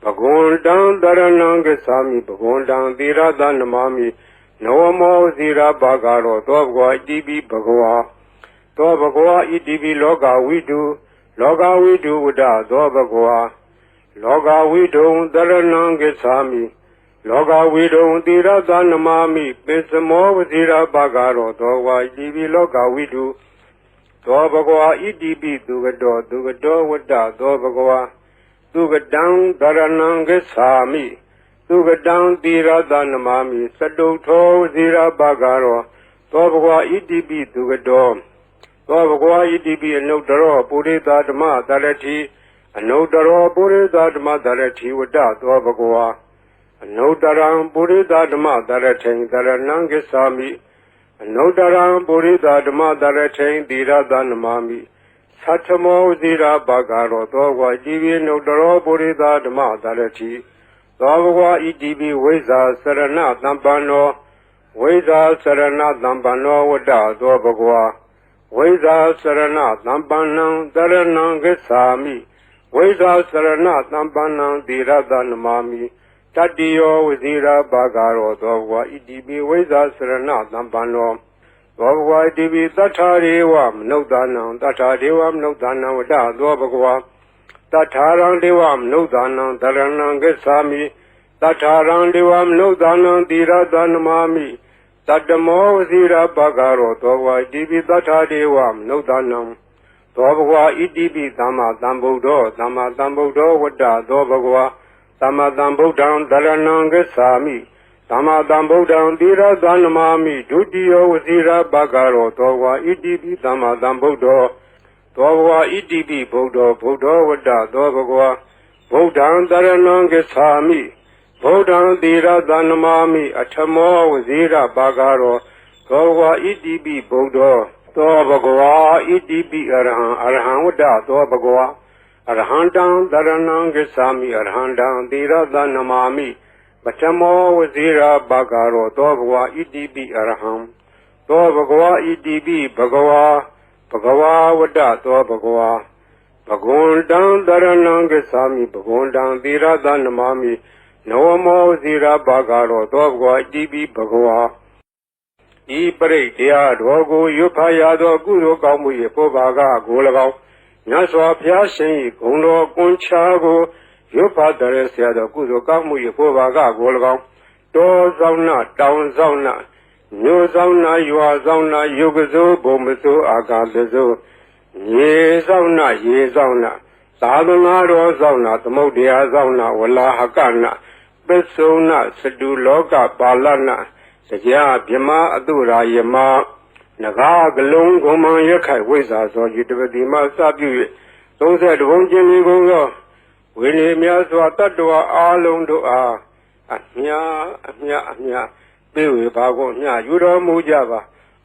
ဘဂဝန္တံတရဏံဂစ္ဆာမိဘဂဝန္တံသီရသနမာမိနဝမောဇိရာဘာဂရောသောဘဂဝါဣတိပိဘဂဝါသောဘဂဝါဣတိပိလောကဝိတုဝတ္တသောဘဂဝါလောကဝိတုံတရဏံဂစ္ဆာမိလောကဝိတုံသီရသနမာမိပိစမောဝဇိရာဘာဂရောသောဝါဣတိပိလောကဝိတုသောဘဂဝါဣတိပိသူကတောဝတ္တသောဘဂဝါသူကတံတရဏံဂစ္ဆာမိသူကတံသီရသနမာမိစတုထောဝဇိရာဘာဂရောသောဘဂဝါဣတိပိသူကတောသောဘဂဝါဣတိပိအနုတ္တရောပုရိသဓမ္မတရတိအနုတ္တရောပုရိသဓမ္မတရတိဝတ္တသောဘဂဝါအနုတ္တရံပုရိသဓမ္မတရထိန်တရဏံဂစ္ဆာမိအနုတ္တရံပုရိသဓမ္မတရထိန်သီရသနမာမိသတ္ထမောဝဇိရာဘာဂရောသောဝါဣတိပိအနုတ္တရောပုရိသဓမ္မတရတိသောဘဂဝါဣတိပိဝိဇာစရဏသံပန္နောဝိဇာစရဏသံပန္နောဝတ္တသောဘဂဝါဝိဇာစရဏသံပန္နံတရဏံဂစ္ဆာမိဝိဇာစရဏသံပန္နံသီရသနမာမိတတ္တိယောဝဇိရာဘာဂရောသောဘဂဝါဣတိပိဝိဇာစရဏသံပန္နောသောဘဂဝါဣတိပိသတ္ထာရေဝမနုဿာနံသတ္ထာဒေဝမနုဿာနံဝတ္တသောဘဂဝါတထာရံဒေဝမနုဿာနံတရဏံဂစ္ဆာမိတထာရံဒေဝမနုဿာနံသီရသနမာမိတတ္တမောဝဇိရာဘာဂရောသောဘဂဝါဣတိပိတထာဒေဝမနုဿာနံသောဘဂဝါဣတိပိသမ္မာသမ္ဗုဒ္ဓောဝတ္တသောဘဂဝါသမ္မာသမ္ဗုဒ္ဓံတရဏံဂစ္ဆာမိသမ္မာသမ္ဗုဒ္ဓံသီရသနမာမိဒုတိယောဝဇိရာဘာဂရောသောဘဂဝါဣတိပိသမ္မာသမ္ဗုဒ္ဓောသောဘဂဝါဣတိပိဗုဒ္ဓောဝတ္တသောဘဂဝါဗုဒ္ဓံတရဏံဂစ္ဆာမိဗုဒ္ဓံသီရသနမာမိအထမောဝဇိရာဘာဂရောသောဘဂဝါဣတိပိဗုဒ္ဓောသောဘဂဝါဣတိပိအရဟံဝတ္တသောဘဂဝါအရဟံတံတရဏံဂစ္ဆာမိအရဟံတံသီရသနမာမိပထမောဝဇိရာဘာဂရောသောဘဂဝါဣတိပိအရဟံသောဘဂဝါဣတိပိဘဂဝါဝတ္တသောဘဂဝါဘဂဝန္တံတရဏံဂစ္ဆာမိဘဂဝန္တံသီရသနမာမိနဝမောဝဇိရာဘာဂရောသောဘဂဝါဣတိပိဘဂဝါဤပရိတ်တရားတော်ကိုရွတ်ဖတ်ရသောကုသိုလ်ကောင်းမှု၏ပုဗ္ဗာကကို၎င်းမြတ်စွာဘုရားရှင်၏ဂုဏ်တော်ကွန်ချာကိုရွတ်ဖတ်တဲ့ဆရာတော်ကုသိုလ်ကောင်းမှု၏ပုဗ္ဗာကကို၎င်းတောဆောင်နာတောင်ဆောင်နာမြို့ဆောင်နာရွာဆောင်နာယုဂဇိုဘုံမစိုးအာကာသဇိုရေဆောင်နာရေဆောင်နာသာသနာတော်ဆောင်နာသမုဒ္ဒရာဆောင်နာဝလာဟကနာပစ္စုနာစတုလောကပါဠနာတရားဗြမအတုရာယမနဂါကလုံးဂုံမံရခိုင်ဝိဇာသောယတပတိမစပြု၍32ဘုံကျင်းလေးကုန်သော ဝိနည်းများစွာတတ္တဝါအားလုံးတို့အားအမြပေးဝေပါကုန်အမြယူတော်မူကြပါ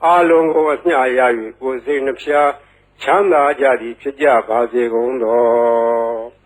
အားလုံးကိုအမြရ၍ကိုယ်စိတ်နှဖျားချမ်းသာကြသည်ဖြစ်ကြပါစေကုန်တော်